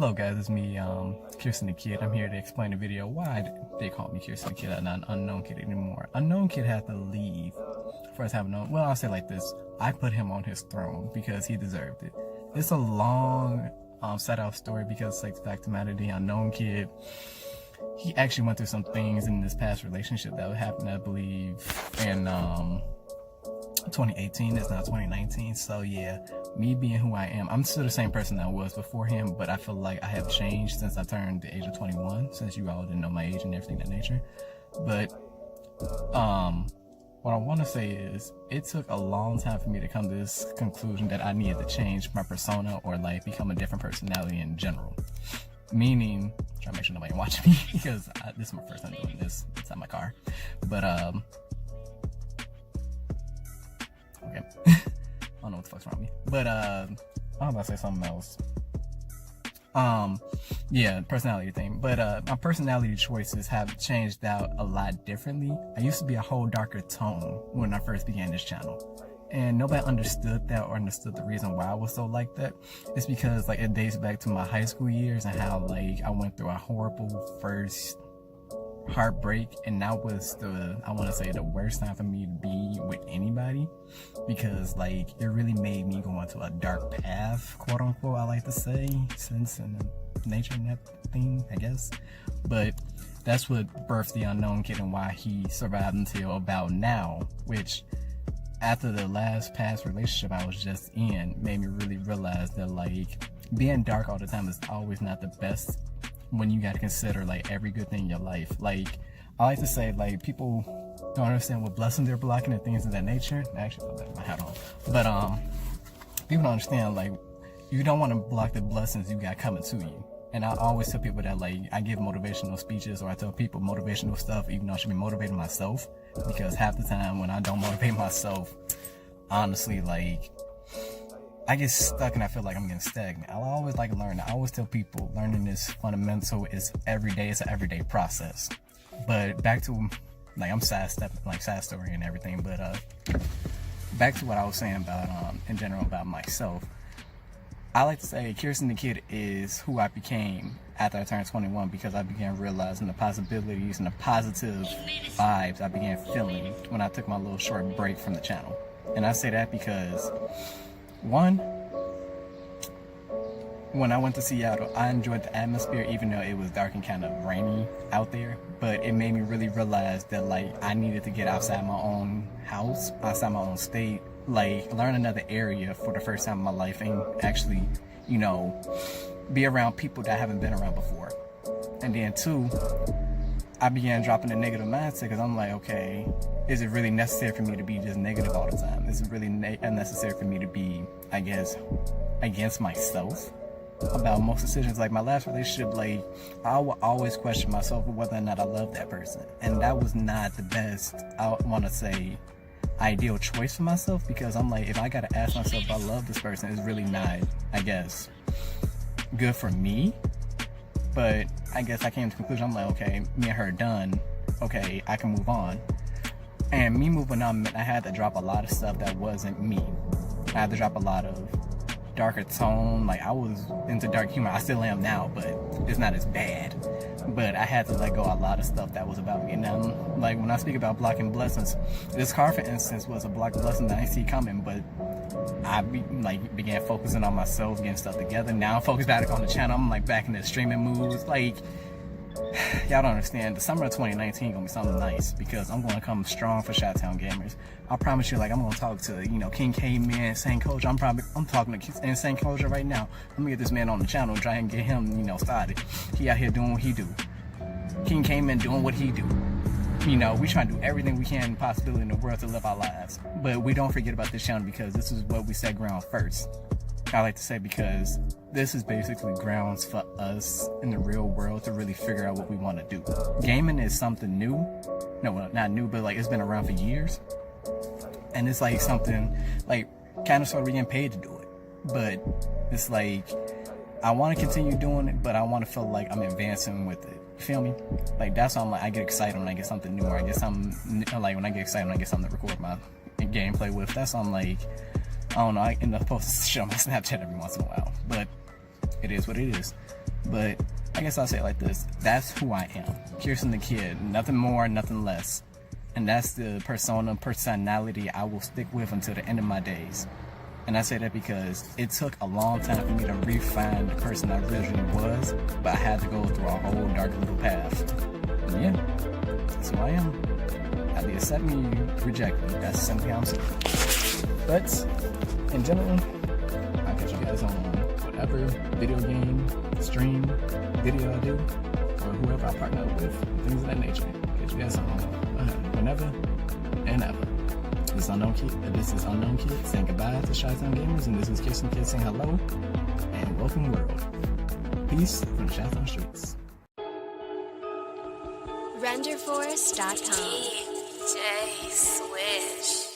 Hello guys, it's me, Krysten The Kidd. I'm here to explain the video why they call me Krysten The Kidd and not Unknown Kid anymore. Unknown Kid had to leave for us having known. Well, I'll say it like this: I put him on his throne because he deserved it. It's a long set out story because, like, the fact of the matter, the Unknown Kid, he actually went through some things in this past relationship that happened, I believe, in 2018. It's now 2019. So yeah, me being who I am, I'm still the same person I was before him, but I feel like I have changed since I turned the age of 21, since you all didn't know my age and everything of that nature. But what I want to say is, it took a long time for me to come to this conclusion that I needed to change my persona or like become a different personality in general. Meaning, try to make sure nobody watching me because this is my first time doing this inside my car. But okay. I don't know what the fuck's wrong with me. But I'm about to say something else. Yeah, personality thing. But my personality choices have changed out a lot differently. I used to be a whole darker tone when I first began this channel, and nobody understood that or understood the reason why I was so like that. It's because, like, it dates back to my high school years and how, like, I went through a horrible first heartbreak, and that was I want to say the worst time for me to be with anybody, because like it really made me go into a dark path, quote unquote, I like to say, sense and nature and that thing, I guess. But that's what birthed the Unknown Kid and why he survived until about now, which after the last past relationship I was just in made me really realize that, like, being dark all the time is always not the best when you gotta consider, like, every good thing in your life. Like, I like to say, like, people don't understand what blessings they're blocking and things of that nature. I actually put that in my hat on. But people don't understand, like, you don't want to block the blessings you got coming to you. And I always tell people that, like, I give motivational speeches, or I tell people motivational stuff even though I should be motivating myself, because half the time when I don't motivate myself, honestly, like, I get stuck and I feel like I'm getting stagnant. I always like learning. I always tell people learning is fundamental. It's every day. It's an everyday process. But back to, like, I'm side story and everything. But back to what I was saying about in general about myself. I like to say Krysten The Kidd is who I became after I turned 21, because I began realizing the possibilities and the positive vibes I began feeling when I took my little short break from the channel. And I say that because, one, when I went to Seattle, I enjoyed the atmosphere even though it was dark and kind of rainy out there, but it made me really realize that, like, I needed to get outside my own house, outside my own state, like, learn another area for the first time in my life, and actually, you know, be around people that I haven't been around before. And then two, I began dropping the negative mindset, because I'm like, okay, is it really necessary for me to be just negative all the time? Is it really unnecessary for me to be, I guess, against myself about most decisions? Like, my last relationship, like, I would always question myself for whether or not I love that person. And that was not the best, I want to say, ideal choice for myself, because I'm like, if I got to ask myself if I love this person, it's really not, I guess, good for me. But I guess I came to the conclusion, I'm like, okay, me and her done, okay, I can move on. And me moving on meant I had to drop a lot of stuff that wasn't me. I had to drop a lot of darker tone. Like, I was into dark humor. I still am now, but it's not as bad. But I had to let go a lot of stuff that was about me. And now, like, when I speak about blocking blessings, this car, for instance, was a blocked blessing that I didn't see coming, but I began focusing on myself, getting stuff together. Now I'm focused back on the channel. I'm like back in the streaming moves. Like, y'all don't understand. The summer of 2019 gonna be something nice, because I'm gonna come strong for Chi-Town gamers. I promise you, like, I'm gonna talk to, you know, Kman, Insane Kojo. I'm talking to Insane Kojo right now. I'm gonna get this man on the channel and try and get him, you know, started. He out here doing what he do. Kman doing what he do. You know, we try to do everything we can possibility in the world to live our lives. But we don't forget about this channel, because this is what we set ground first. I like to say, because this is basically grounds for us in the real world to really figure out what we want to do. Gaming is something new. No, well, not new, but, like, it's been around for years. And it's like something, like, kind of sort of getting paid to do it. But it's like, I want to continue doing it, but I want to feel like I'm advancing with it. You feel me? Like, that's why I'm like, I get excited when I get something new, or I get something, like, when I get excited when I get something to record my gameplay with. That's why I'm like, I don't know, I end up posting shit on my Snapchat every once in a while, but it is what it is. But I guess I'll say it like this. That's who I am. Krysten the Kidd. Nothing more, nothing less. And that's the personality I will stick with until the end of my days. And I say that because it took a long time for me to refine the person I originally was, but I had to go through a whole dark little path. And yeah, that's who I am. Either accept me or reject me. That's simply how I'm saying. But in general, I'll catch you guys on whatever video game, stream, video I do, or whoever I partner up with, things of that nature. Catch you guys on whenever and ever. This is Unknown Kid saying goodbye to Chi-Town Gamers, and this is Krysten the Kidd saying hello and welcome world. Peace from the Chi-Town streets. Renderforce.com. DJ Swish.